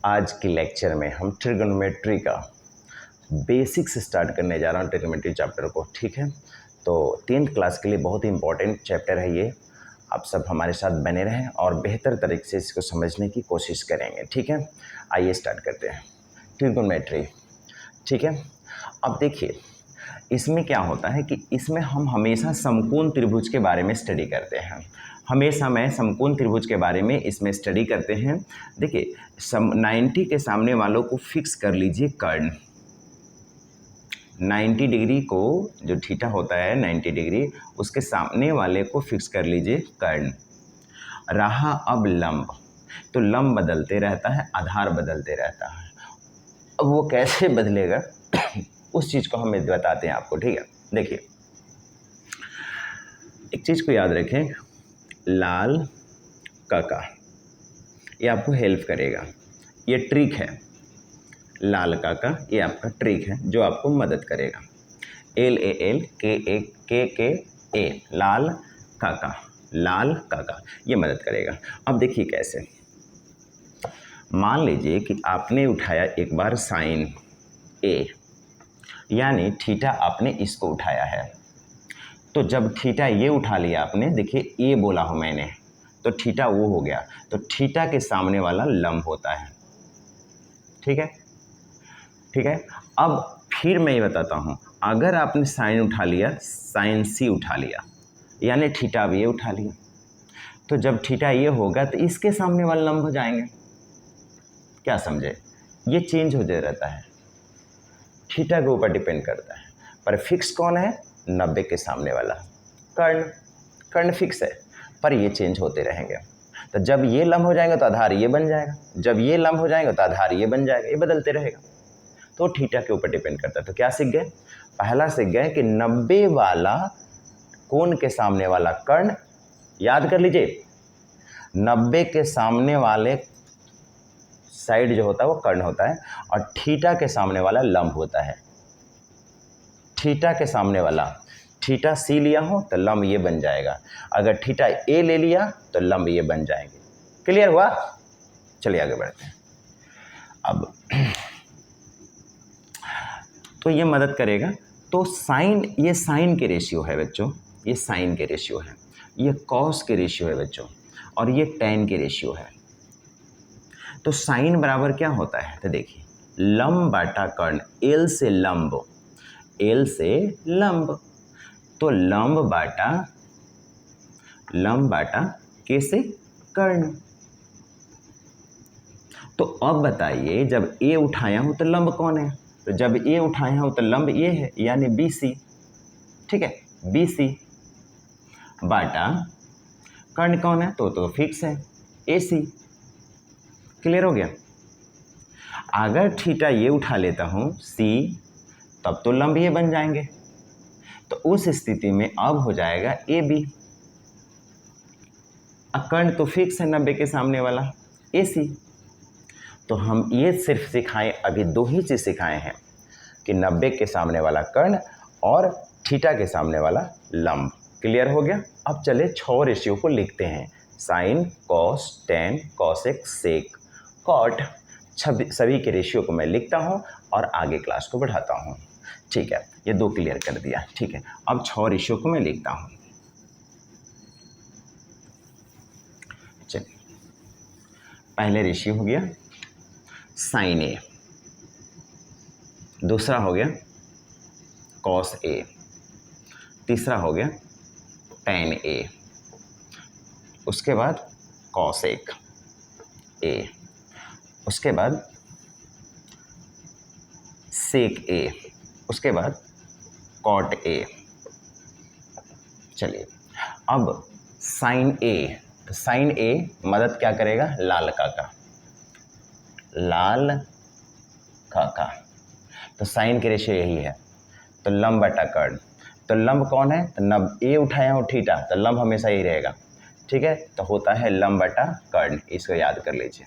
आज के लेक्चर में हम ट्रिगोनोमेट्री का बेसिक्स स्टार्ट करने जा रहा हूँ, ट्रिगोनोमेट्री चैप्टर को। ठीक है, तो 10th क्लास के लिए बहुत ही इंपॉर्टेंट चैप्टर है ये। आप सब हमारे साथ बने रहें और बेहतर तरीके से इसको समझने की कोशिश करेंगे। ठीक है, आइए स्टार्ट करते हैं ट्रिगोनोमेट्री। ठीक है, अब देखिए इसमें क्या होता है कि इसमें हम हमेशा समकोण त्रिभुज के बारे में स्टडी करते हैं। हमेशा मैं समकोण त्रिभुज के बारे में इसमें स्टडी करते हैं। देखिए 90 के सामने वालों को फिक्स कर लीजिए कर्ण। 90 डिग्री को जो थीटा होता है 90 डिग्री, उसके सामने वाले को फिक्स कर लीजिए कर्ण। रहा अब लंब, तो लंब बदलते रहता है, आधार बदलते रहता है। अब वो कैसे बदलेगा उस चीज़ को हम बताते हैं आपको। ठीक है, देखिए एक चीज़ को याद रखें, लाल काका, ये आपको हेल्प करेगा। ये ट्रिक है, लाल काका ये आपका ट्रिक है जो आपको मदद करेगा। LAL KA लाल काका, लाल काका ये मदद करेगा। अब देखिए कैसे, मान लीजिए कि आपने उठाया एक बार साइन A, यानी थीटा आपने इसको उठाया है। तो जब थीटा ये उठा लिया आपने, देखिए ए बोला हूँ मैंने, तो थीटा वो हो गया, तो थीटा के सामने वाला लंब होता है। ठीक है, ठीक है। अब फिर मैं ये बताता हूँ, अगर आपने साइन उठा लिया, साइन C उठा लिया, यानी थीटा अब ये उठा लिया, तो जब थीटा ये होगा तो इसके सामने वाला लंब हो जाएंगे। क्या समझे, ये चेंज हो जाता रहता है, थीटा के ऊपर डिपेंड करता है। पर फिक्स कौन है, 90 के सामने वाला कर्ण। कर्ण फिक्स है, पर ये चेंज होते रहेंगे। तो जब ये लंब हो जाएंगे तो आधार ये बन जाएगा, जब ये लंब हो जाएगा तो आधार ये बन जाएगा, ये बदलते रहेगा। तो थीटा के ऊपर डिपेंड करता है। तो क्या सीख गए, पहला सीख गए कि 90 वाला कोण के सामने वाला कर्ण, याद कर लीजिए 90 के सामने वाले साइड जो होता है वो कर्ण होता है, और थीटा के सामने वाला लंब होता है। थीटा के सामने वाला, थीटा C लिया हो तो लंब ये बन जाएगा, अगर थीटा A ले लिया तो लंब ये बन जाएंगे। क्लियर हुआ, चलिए आगे बढ़ते हैं। अब तो ये मदद करेगा। तो साइन, ये साइन के रेशियो है बच्चों, ये साइन के रेशियो है, ये कॉस के रेशियो है बच्चों, और ये टैन के रेशियो है। तो साइन बराबर क्या होता है, तो देखिए लंब बाटा कर्ण, L से लंब, L से लंब, तो लंब बाटा K से कर्ण। तो अब बताइए जब A उठाया हूं तो लंब कौन है, तो जब A उठाया हूं तो लंब ये है, यानी BC। ठीक है, BC बाटा कर्ण कौन है, तो फिक्स है AC। क्लियर हो गया। अगर थीटा ये उठा लेता हूं C, तब तो लंब ये बन जाएंगे, तो उस स्थिति में अब हो जाएगा AB। कर्ण तो फिक्स है 90 के सामने वाला AC। तो हम ये सिर्फ सिखाएं, अभी दो ही चीज़ सिखाए हैं कि 90 के सामने वाला कर्ण और थीटा के सामने वाला लंब। क्लियर हो गया। अब चले 6 रेशियो को लिखते हैं, साइन, कॉस, टैन, कॉसेक, सेक, कॉट। सभी के रेशियो को मैं लिखता हूँ और आगे क्लास को बढ़ाता हूँ। ठीक है, ये 2 क्लियर कर दिया। ठीक है, अब 6 रेशियो को मैं लिखता हूँ। चलिए, पहले रेशियो हो गया साइन A, दूसरा हो गया कॉस A, तीसरा हो गया टैन A, उसके बाद कॉसेक A, उसके बाद सेक A, उसके बाद कॉट A। चलिए अब साइन A, तो साइन A मदद क्या करेगा, लाल काका, लाल काका। तो साइन के रेशियो यही है, तो लंब बटा कर्ण। तो लंब कौन है, तो नब A उठाया हूँ थीटा, तो लंब हमेशा यही रहेगा। ठीक है, तो होता है लंब बटा कर्ण, इसको याद कर लीजिए।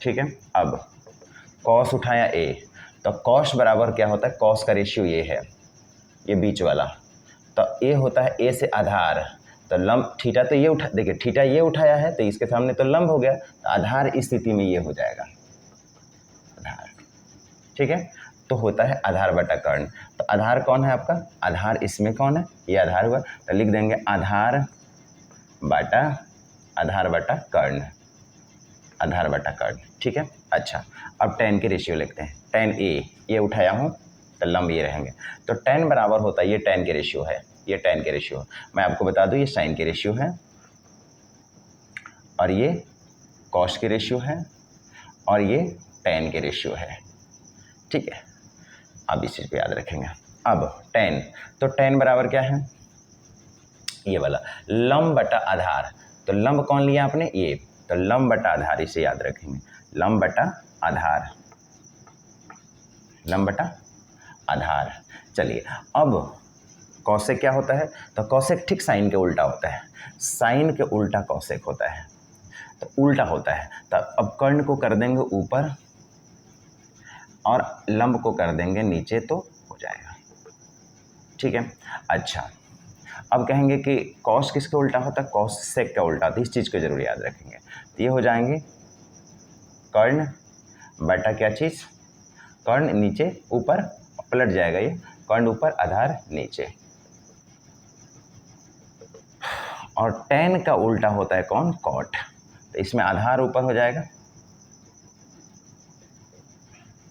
ठीक है, अब कॉस उठाया A, तो कॉस बराबर क्या होता है, कॉस का रेशियो ये है, ये बीच वाला, तो A होता है A से आधार, तो लंब थीटा तो ये उठा, देखिए थीटा ये उठाया है तो इसके सामने तो लंब हो गया, तो आधार इस स्थिति में ये हो जाएगा आधार। ठीक है, तो होता है आधार बटा कर्ण। तो आधार कौन है आपका, आधार इसमें कौन है, ये आधार हुआ, तो लिख देंगे आधार बटा कर्ण, आधार बटा कर्ण। ठीक है, अच्छा अब tan के रेशियो लिखते हैं। tan a ये उठाया हूँ तो लंब ये रहेंगे, तो tan बराबर होता है, ये tan के रेशियो है, ये tan के रेशियो, मैं आपको बता दूँ ये sin के रेशियो है और ये cos के रेशियो है और ये tan के रेशियो है। ठीक है, अब इस चीज़ को याद रखेंगे। अब tan, तो tan बराबर क्या है, ये वाला लंब बटा आधार, तो लंब कौन लिया आपने, ये, तो लंब बटा आधार, इसे याद रखेंगे, लंब बटा आधार, लंब बटा आधार। चलिए अब कौशिक क्या होता है, तो कौशिक ठीक साइन के उल्टा होता है, साइन के उल्टा कौशिक होता है, तो उल्टा होता है। तो अब कर्ण को कर देंगे ऊपर और लंब को कर देंगे नीचे तो हो जाएगा। ठीक है, अच्छा अब कहेंगे कि कॉस किसके उल्टा होता है, कॉस सेक का उल्टा होता है, इस चीज़ को जरूर याद रखेंगे। तो ये हो जाएंगे कर्ण बटा क्या चीज़, कर्ण नीचे ऊपर पलट जाएगा, ये कर्ण ऊपर आधार नीचे, और tan का उल्टा होता है कौन, कॉट, तो इसमें आधार ऊपर हो जाएगा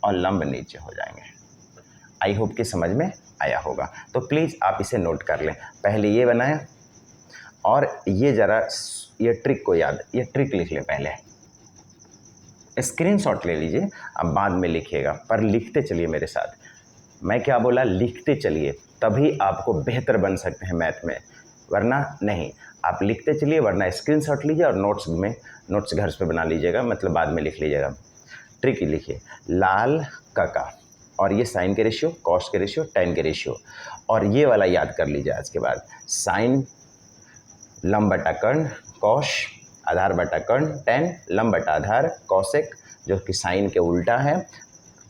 और लंब नीचे हो जाएंगे। आई होप कि समझ में आया होगा, तो प्लीज़ आप इसे नोट कर लें। पहले ये बनाया और ये ज़रा ये ट्रिक को याद, ये ट्रिक लिख लें, पहले स्क्रीनशॉट ले लीजिए, अब बाद में लिखिएगा, पर लिखते चलिए मेरे साथ। मैं क्या बोला, लिखते चलिए, तभी आपको बेहतर बन सकते हैं मैथ में, वरना नहीं। आप लिखते चलिए, वरना स्क्रीनशॉट लीजिए और नोट्स घर पे बना लीजिएगा, मतलब बाद में लिख लीजिएगा। ट्रिक लिखिए, लाल काका, और ये साइन के रेशियो, कॉस के रेशियो, tan के रेशियो, और ये वाला याद कर लीजिए आज के बाद, साइन लंब बटा कर्ण, कॉस आधार बटा कर्ण, tan लंब बटा आधार, कॉसेक जो कि साइन के उल्टा है,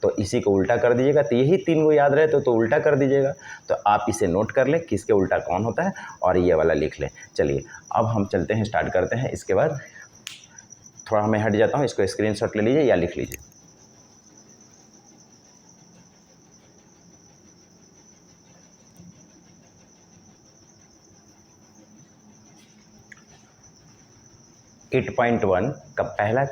तो इसी को उल्टा कर दीजिएगा। तो यही तीन को याद रहे तो उल्टा कर दीजिएगा। तो आप इसे नोट कर लें किसके उल्टा कौन होता है, और ये वाला लिख लें। चलिए अब हम चलते हैं, स्टार्ट करते हैं। इसके बाद थोड़ा मैं हट जाता हूँ, इसको स्क्रीनशॉट ले लीजिए या लिख लीजिए। एट पॉइंट 1 का पहला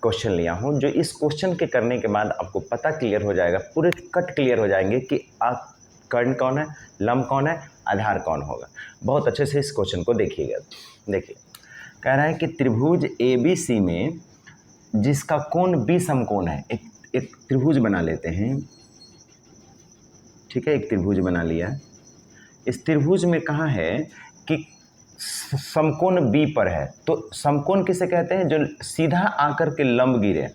क्वेश्चन लिया हूँ, जो इस क्वेश्चन के करने के बाद आपको पता क्लियर हो जाएगा, पूरे कट क्लियर हो जाएंगे कि कर्ण कौन है, लंब कौन है, आधार कौन होगा। बहुत अच्छे से इस क्वेश्चन को देखिएगा। देखिए कह रहा है कि त्रिभुज ABC में जिसका कोण B समकोण है, एक त्रिभुज बना लेते हैं। ठीक है, एक त्रिभुज बना लिया। इस त्रिभुज में कहा है कि समकोण B पर है, तो समकोण किसे कहते हैं, जो सीधा आकर के लंब गिरे।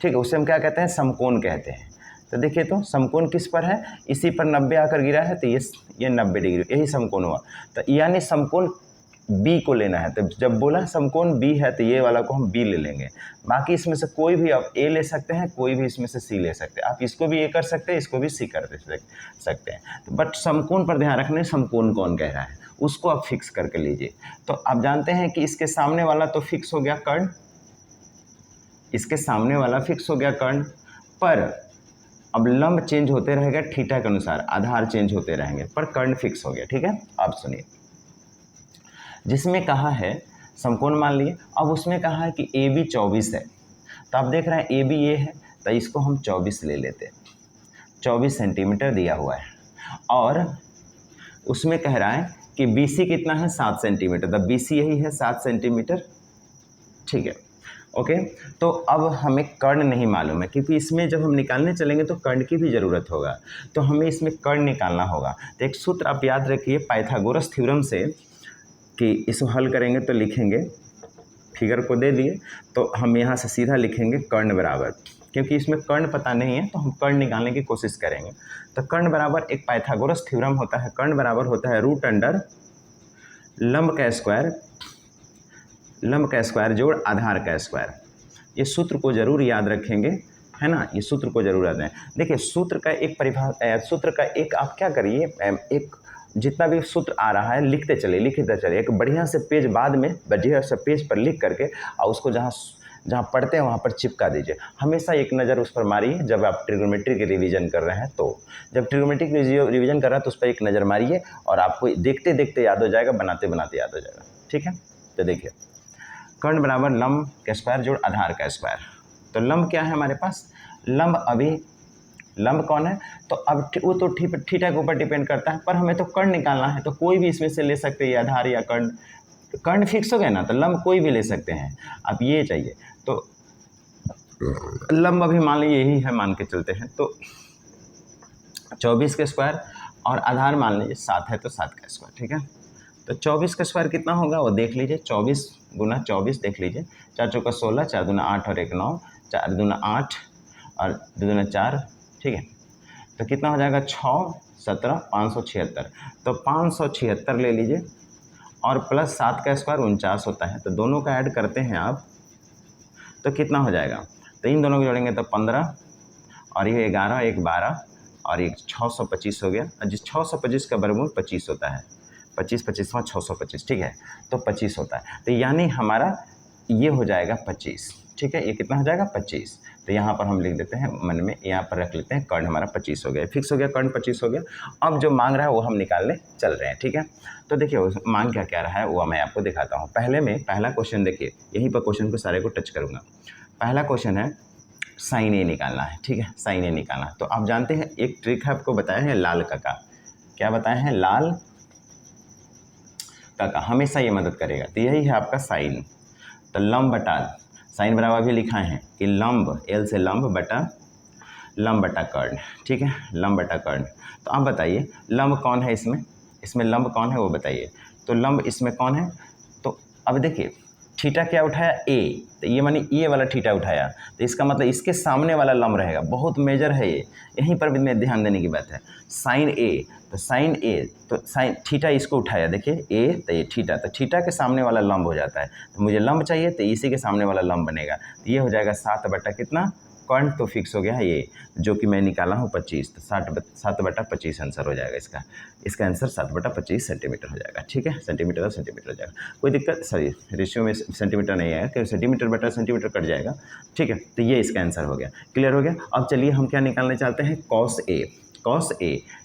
ठीक है, उसे हम क्या कहते हैं, समकोण कहते हैं। तो देखिए तो समकोण किस पर है, इसी पर 90 आकर गिरा है, तो ये 90 डिग्री, यही समकोण हुआ। तो यानी समकोण B को लेना है। तो जब बोला समकोण B है तो ये वाला को हम B ले लेंगे। बाकी इसमें से कोई भी आप A ले सकते हैं, कोई भी इसमें से C ले सकते हैं। आप इसको भी A कर सकते हैं, इसको भी C कर सकते हैं। बट समकोण पर ध्यान रखना, समकोण कौन कह रहा है उसको आप फिक्स करके लीजिए। तो आप जानते हैं कि इसके सामने वाला तो फिक्स हो गया कर्ण, इसके सामने वाला फिक्स हो गया कर्ण, पर अब लंब चेंज होते रहेगा थीटा के अनुसार, आधार चेंज होते रहेंगे, पर कर्ण फिक्स हो गया। ठीक है, आप सुनिए, जिसमें कहा है समकोण मान लिए, अब उसमें कहा है कि AB 24 है। तो आप देख रहे हैं AB ये है, तो इसको हम 24 ले लेते हैं। 24 सेंटीमीटर दिया हुआ है, और उसमें कह रहा है कि BC कितना है, 7 सेंटीमीटर। तो BC यही है 7 सेंटीमीटर। ठीक है, ओके। तो अब हमें कर्ण नहीं मालूम है, क्योंकि इसमें जब हम निकालने चलेंगे तो कर्ण की भी ज़रूरत होगा, तो हमें इसमें कर्ण निकालना होगा। तो एक सूत्र आप याद रखिए पाइथागोरस थ्योरम से, कि इसको हल करेंगे तो लिखेंगे, फिगर को दे दिए तो हम यहाँ से सीधा लिखेंगे कर्ण बराबर, क्योंकि इसमें कर्ण पता नहीं है तो हम कर्ण निकालने की कोशिश करेंगे। तो कर्ण बराबर एक पाइथागोरस थ्योरम होता है, कर्ण बराबर होता है √अंडर लंब का स्क्वायर जोड़ आधार का स्क्वायर। ये सूत्र को जरूर याद रखेंगे, है ना, ये सूत्र को जरूर याद रखें। देखिए सूत्र का एक आप क्या करिए, एक जितना भी सूत्र आ रहा है लिखते चले, एक बढ़िया से पेज बाद में बढ़िया से पेज पर लिख करके और उसको जहाँ पढ़ते हैं वहाँ पर चिपका दीजिए। हमेशा एक नज़र उस पर मारिए जब आप ट्रिग्नोमेट्री की रिवीजन कर रहे हैं। तो जब ट्रिग्नोमेट्री की रिवीजन कर रहे हैं तो उस पर एक नज़र मारिए और आपको देखते देखते याद हो जाएगा, बनाते बनाते याद हो जाएगा। ठीक है, तो देखिए कर्ण बराबर लंब का स्क्वायर जोड़ आधार का स्क्वायर। तो लंब क्या है हमारे पास, लंब कौन है, तो अब वो तो थीटा के ऊपर डिपेंड करता है, पर हमें तो कर्ण निकालना है, तो कोई भी इसमें से ले सकते हैं, आधार या कर्ण फिक्स हो गया ना, तो लंब कोई भी ले सकते हैं। अब ये चाहिए तो लंब अभी मान लीजिए यही है, मान के चलते हैं, तो 24 का स्क्वायर और आधार मान लीजिए 7 है तो 7 का स्क्वायर। ठीक है, तो 24 का स्क्वायर कितना होगा वो देख लीजिए, 24 गुना 24 देख लीजिए, 4 चौका 16, 4 दूना 8 और 1 9, 4 दूना 8 और 2 दूना 4। ठीक है, तो कितना हो जाएगा 6 17 576। तो 576 ले लीजिए और प्लस 7 का स्क्वायर 49 होता है, तो दोनों का ऐड करते हैं आप तो कितना हो जाएगा, तो इन दोनों को जोड़ेंगे तो 15 और ये 11 एक 12 और एक 625 हो गया। और जिस 625 का वर्गमूल 25 होता है, 25 25वां 625। ठीक है, तो 25 होता है, तो यानी हमारा ये हो जाएगा 25। ठीक है, ये कितना हो जाएगा 25। तो यहाँ पर हम लिख देते हैं मन में, यहाँ पर रख लेते हैं कर्ण हमारा 25 हो गया, फिक्स हो गया, कर्ण 25 हो गया। अब जो मांग रहा है वो हम निकालने चल रहे हैं। ठीक है, तो देखिए मांग क्या क्या रहा है वो मैं आपको दिखाता हूँ। पहला क्वेश्चन देखिए, यहीं पर क्वेश्चन को सारे को टच करूँगा। पहला क्वेश्चन है साइन ए निकालना है। ठीक है, साइन ए निकालना है, तो आप जानते हैं एक ट्रिक है, आपको बताया है लाल का क्या बताया है, लाल का हमेशा ये मदद करेगा। तो यही है आपका साइन, तो लंब बटा साइन बराबर भी लिखा है कि लंब, एल से लंब बटा कर्ण। ठीक है, लंब बटा कर्ण। तो आप बताइए लंब कौन है इसमें लंब कौन है वो बताइए। तो लंब इसमें कौन है, तो अब देखिए थीटा क्या उठाया ए, तो ये मानी ये वाला थीटा उठाया, तो इसका मतलब इसके सामने वाला लंब रहेगा, बहुत मेजर है ये, यहीं पर भी में ध्यान देने की बात है। साइन ए, तो साइन ए तो साइन थीटा इसको उठाया, देखिए ए तो ये थीटा, तो थीटा के सामने वाला लंब हो जाता है, तो मुझे लंब चाहिए तो इसी के सामने वाला लंब बनेगा, तो ये हो जाएगा 7 बटा कितना, कर्ण तो फिक्स हो गया है ये, जो कि मैं निकाला हूँ 25, तो 7 बटा 25 आंसर हो जाएगा इसका आंसर 7 बटा 25 सेंटीमीटर हो जाएगा। ठीक है, सेंटीमीटर और सेंटीमीटर हो जाएगा, कोई दिक्कत, सॉरी रेशियो में सेंटीमीटर नहीं आएगा, क्योंकि सेंटीमीटर बटा सेंटीमीटर कट जाएगा। ठीक है, तो ये इसका आंसर हो गया, क्लियर हो गया। अब चलिए हम क्या निकालने चाहते हैं, कॉस ए,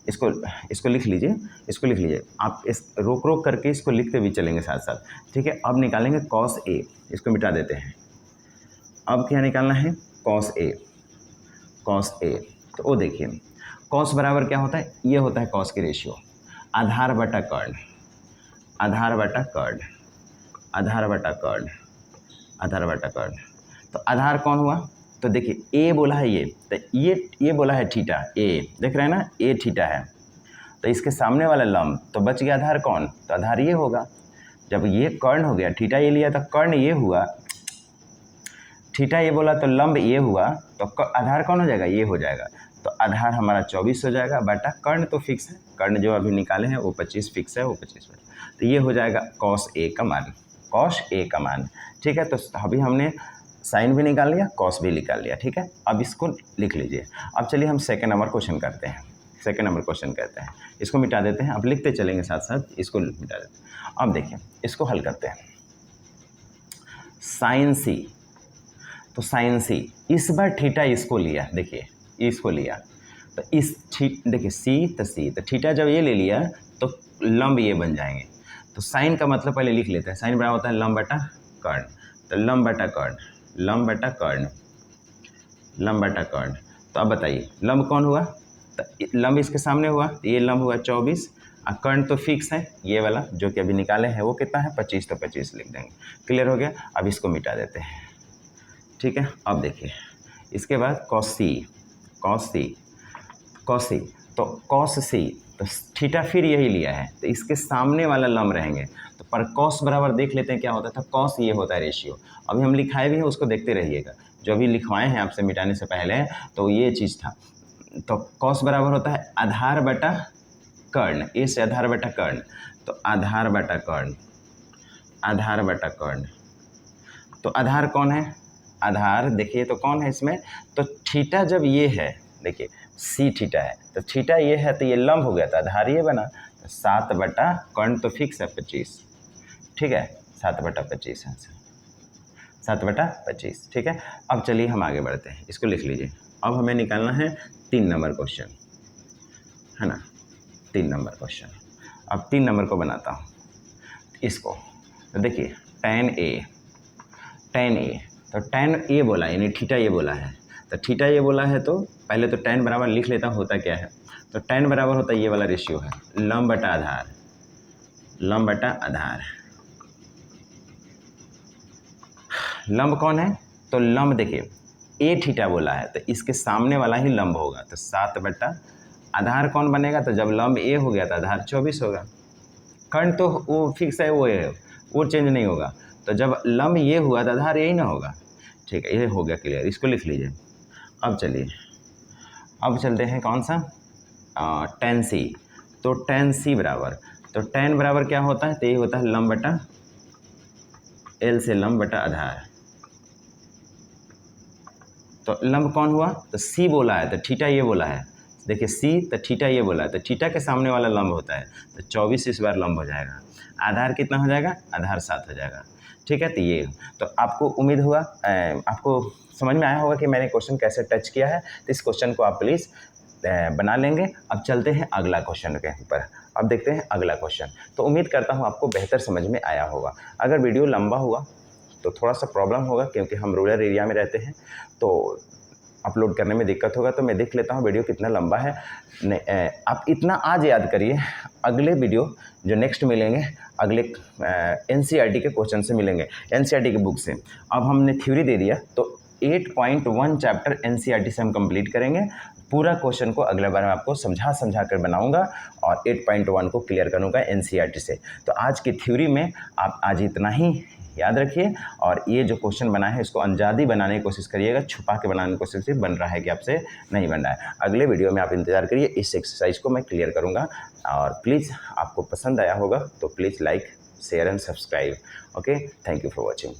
इसको लिख लीजिए आप, इस रोक करके इसको लिखते भी चलेंगे साथ साथ। ठीक है, अब निकालेंगे कॉस ए, इसको मिटा देते हैं। अब क्या निकालना है, कॉस ए, तो वो देखिए कॉस बराबर क्या होता है, ये होता है कॉस की रेशियो, आधार बटा कर्ण, तो आधार कौन हुआ, तो देखिए ए बोला है ये, तो ये बोला है थीटा, ए देख रहे हैं ना, ए थीटा है, तो इसके सामने वाला लंब, तो बच गया आधार कौन, तो आधार ये होगा। जब ये कर्ण हो गया, थीटा ये लिया तो कर्ण ये हुआ, थीटा ये बोला तो लंब ये हुआ, तो आधार कौन हो जाएगा, ये हो जाएगा, तो आधार हमारा 24 हो जाएगा बटा कर्ण तो फिक्स है, कर्ण जो अभी निकाले हैं वो 25 फिक्स है, वो 25 बटा, तो ये हो जाएगा कॉस ए का मान। ठीक है, तो अभी हमने साइन भी निकाल लिया, कॉस भी निकाल लिया। ठीक है, अब इसको लिख लीजिए। अब चलिए हम सेकेंड नंबर क्वेश्चन करते हैं, इसको मिटा देते हैं, अब लिखते चलेंगे साथ साथ, इसको मिटा देते हैं। अब देखिए इसको हल करते हैं, साइन सी, तो साइन सी, इस बार थीटा इसको लिया, देखिए इसको लिया, तो देखिए सी, तो थीटा जब ये ले लिया तो लंब ये बन जाएंगे, तो साइन का मतलब पहले लिख लेते हैं, साइन बराबर होता है लंब बटा कर्ण, तो लंब बटा कर्ण। तो अब बताइए लंब कौन हुआ, तो लंब इसके सामने हुआ, तो ये लंब हुआ 24, और कर्ण तो फिक्स है ये वाला जो कि अभी निकाले हैं, वो कितना है 25, तो 25 लिख देंगे, क्लियर हो गया। अब इसको मिटा देते हैं। ठीक है, अब देखिए इसके बाद कॉस सी, तो कॉस सी, तो थीटा फिर यही लिया है, तो इसके सामने वाला लंब रहेंगे, तो पर कॉस बराबर देख लेते हैं क्या होता था, कॉस ये होता है रेशियो, अभी हम लिखाए भी हैं उसको देखते रहिएगा, जो अभी लिखवाए हैं आपसे मिटाने से पहले, तो ये चीज़ था, तो कॉस बराबर होता है आधार बटा कर्ण, ए से आधार बटा कर्ण, तो आधार बटा कर्ण, तो आधार कौन है, आधार देखिए तो कौन है इसमें, तो थीटा जब ये है, देखिए सी थीटा है, तो थीटा ये है, तो ये लंब हो गया था, आधार ये बना, तो 7 बटा कर्ण तो फिक्स है 25, ठीक है, 7/25 आंसर, 7/25, ठीक है। अब चलिए हम आगे बढ़ते हैं, इसको लिख लीजिए। अब हमें निकालना है 3 नंबर क्वेश्चन, है ना, 3 नंबर क्वेश्चन। अब 3 नंबर को बनाता हूँ इसको। तो देखिए tan A, तो tan A बोला यानी थीटा ये बोला है, तो थीटा ये बोला है तो पहले तो tan बराबर लिख लेता हूँ, होता क्या है, तो tan बराबर होता है ये वाला रेशियो है, लंब बटा आधार, लंब बटा आधार। लंब कौन है, तो लंब देखिए A थीटा बोला है तो इसके सामने वाला ही लंब होगा, तो 7 बटा आधार कौन बनेगा, तो जब लंब A हो गया तो आधार 24 होगा। कर्ण तो वो फिक्स है, वो चेंज नहीं होगा, तो जब लंब ये हुआ तो आधार यही ना होगा, ठीक है, ये हो गया क्लियर, इसको लिख लीजिए। अब चलिए अब चलते हैं कौन सा, tan C, तो tan C बराबर, तो tan बराबर क्या होता है, तो ये होता है लंब बटा L से लंब बटा आधार। तो लंब कौन हुआ, तो C बोला है तो थीटा ये बोला है, देखिए C तो थीटा ये बोला है, तो थीटा के सामने वाला लंब होता है, तो 24 इस बार लंब हो जाएगा, आधार कितना हो जाएगा, आधार 7 हो जाएगा, ठीक है। तो ये तो आपको उम्मीद हुआ आपको समझ में आया होगा कि मैंने क्वेश्चन कैसे टच किया है, तो इस क्वेश्चन को आप प्लीज़ बना लेंगे। अब चलते हैं अगला क्वेश्चन के ऊपर, अब देखते हैं अगला क्वेश्चन। तो उम्मीद करता हूँ आपको बेहतर समझ में आया होगा। अगर वीडियो लंबा हुआ तो थोड़ा सा प्रॉब्लम होगा क्योंकि हम रूरल एरिया में रहते हैं, तो अपलोड करने में दिक्कत होगा, तो मैं देख लेता हूँ वीडियो कितना लंबा है। आप इतना आज याद करिए, अगले वीडियो जो नेक्स्ट मिलेंगे अगले NCERT के क्वेश्चन से मिलेंगे, NCERT की बुक से। अब हमने थ्योरी दे दिया तो 8.1 चैप्टर NCERT से हम कंप्लीट करेंगे। पूरा क्वेश्चन को अगले बार मैं आपको समझा कर बनाऊंगा और 8.1 को क्लियर करूंगा NCERT से। तो आज की थ्योरी में आप आज इतना ही याद रखिए, और ये जो क्वेश्चन बना है इसको अंजादी बनाने की कोशिश करिएगा, छुपा के बनाने की कोशिश बन रहा है कि आपसे नहीं बन रहा है। अगले वीडियो में आप इंतजार करिए, इस एक्सरसाइज को मैं क्लियर करूँगा, और प्लीज़ आपको पसंद आया होगा तो please like share and subscribe. Okay, thank you for watching.